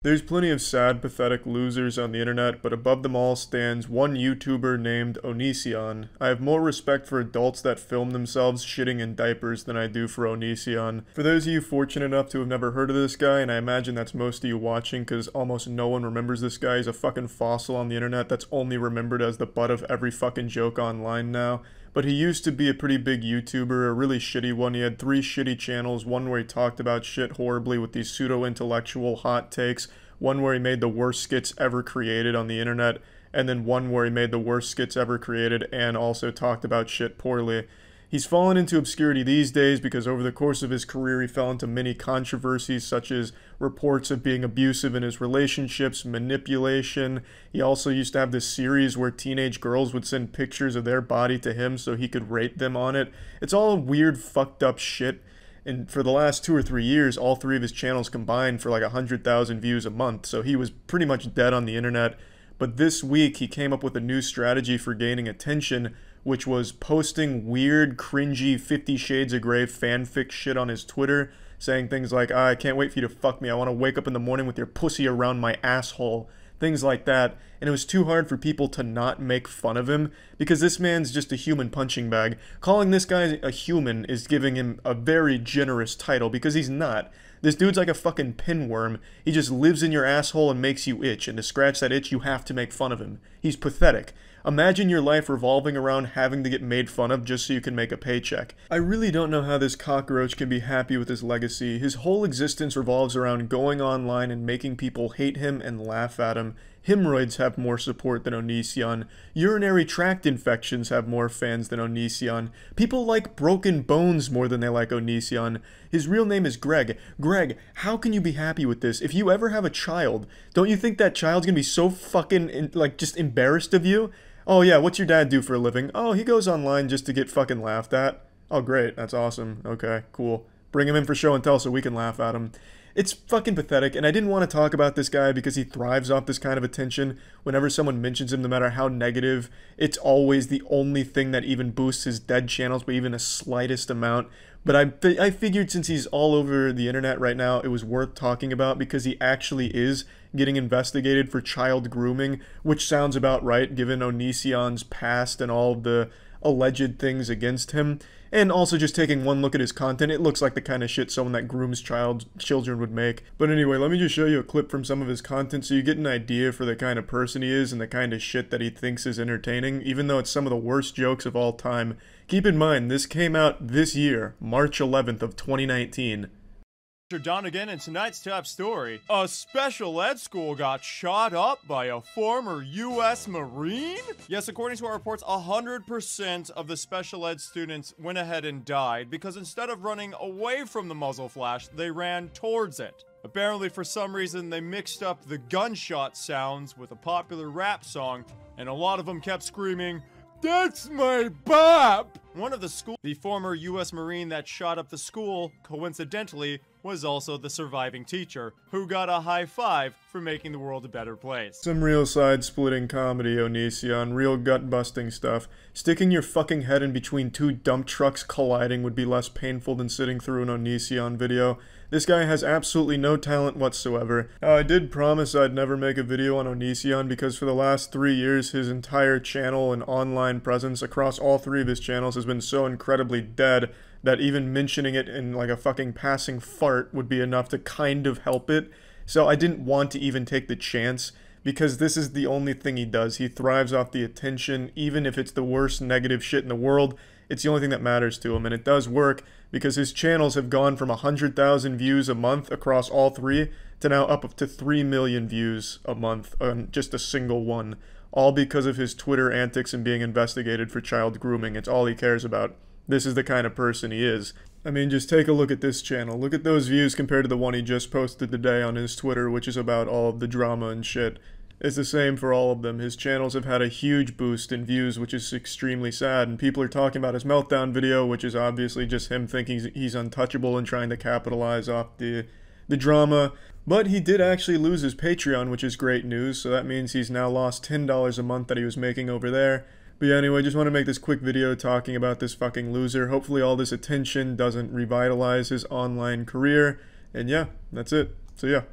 There's plenty of sad, pathetic losers on the internet, but above them all stands one YouTuber named Onision. I have more respect for adults that film themselves shitting in diapers than I do for Onision. For those of you fortunate enough to have never heard of this guy, and I imagine that's most of you watching because almost no one remembers this guy, he's a fucking fossil on the internet that's only remembered as the butt of every fucking joke online now. But he used to be a pretty big YouTuber, a really shitty one. He had 3 shitty channels, one where he talked about shit horribly with these pseudo-intellectual hot takes, one where he made the worst skits ever created on the internet, and then one where he made the worst skits ever created and also talked about shit poorly. He's fallen into obscurity these days because over the course of his career he fell into many controversies such as reports of being abusive in his relationships, manipulation. He also used to have this series where teenage girls would send pictures of their body to him so he could rate them on it. It's all weird, fucked up shit. And for the last 2 or 3 years, all 3 of his channels combined for like 100,000 views a month, so he was pretty much dead on the internet. But this week he came up with a new strategy for gaining attention, which was posting weird, cringy 50 Shades of Grey fanfic shit on his Twitter, saying things like, I can't wait for you to fuck me, I want to wake up in the morning with your pussy around my asshole, things like that. And it was too hard for people to not make fun of him, because this man's just a human punching bag. Calling this guy a human is giving him a very generous title, because he's not. This dude's like a fucking pinworm. He just lives in your asshole and makes you itch, and to scratch that itch you have to make fun of him. He's pathetic. Imagine your life revolving around having to get made fun of just so you can make a paycheck. I really don't know how this cockroach can be happy with his legacy. His whole existence revolves around going online and making people hate him and laugh at him. Hemorrhoids have more support than Onision. Urinary tract infections have more fans than Onision. People like broken bones more than they like Onision. His real name is Greg. Greg, how can you be happy with this? If you ever have a child, don't you think that child's gonna be so fucking, just embarrassed of you? Oh yeah, what's your dad do for a living? Oh, he goes online just to get fucking laughed at. Oh great, that's awesome. Okay, cool. Bring him in for show and tell so we can laugh at him. It's fucking pathetic, and I didn't want to talk about this guy because he thrives off this kind of attention. Whenever someone mentions him, no matter how negative, it's always the only thing that even boosts his dead channels by even a slightest amount. But I figured since he's all over the internet right now, it was worth talking about because he actually is getting investigated for child grooming, which sounds about right given Onision's past and all the alleged things against him. And also just taking one look at his content, it looks like the kind of shit someone that grooms children would make. But anyway, let me just show you a clip from some of his content so you get an idea for the kind of person he is and the kind of shit that he thinks is entertaining, even though it's some of the worst jokes of all time. Keep in mind, this came out this year, March 11th of 2019. Donegan, and tonight's top story. A special ed school got shot up by a former U.S. Marine? Yes, according to our reports, 100% of the special ed students went ahead and died because instead of running away from the muzzle flash, they ran towards it. Apparently, for some reason, they mixed up the gunshot sounds with a popular rap song, and a lot of them kept screaming, "That's my bop!" One of the former U.S. Marine that shot up the school, coincidentally, was also the surviving teacher, who got a high five for making the world a better place. Some real side-splitting comedy, Onision, real gut-busting stuff. Sticking your fucking head in between 2 dump trucks colliding would be less painful than sitting through an Onision video. This guy has absolutely no talent whatsoever. I did promise I'd never make a video on Onision because for the last 3 years his entire channel and online presence across all 3 of his channels has been so incredibly dead that even mentioning it in like a fucking passing fart would be enough to kind of help it. So I didn't want to even take the chance because this is the only thing he does. He thrives off the attention, even if it's the worst negative shit in the world. It's the only thing that matters to him, and it does work because his channels have gone from 100,000 views a month across all 3 to now up to 3 million views a month on just a single one, all because of his Twitter antics and being investigated for child grooming. It's all he cares about. This is the kind of person he is. I mean, just take a look at this channel. Look at those views compared to the one he just posted today on his Twitter, which is about all of the drama and shit. It's the same for all of them. His channels have had a huge boost in views, which is extremely sad, and people are talking about his meltdown video, which is obviously just him thinking he's untouchable and trying to capitalize off the drama. But he did actually lose his Patreon, which is great news, so that means he's now lost $10 a month that he was making over there. But yeah, anyway, just want to make this quick video talking about this fucking loser. Hopefully all this attention doesn't revitalize his online career. And yeah, that's it. So yeah.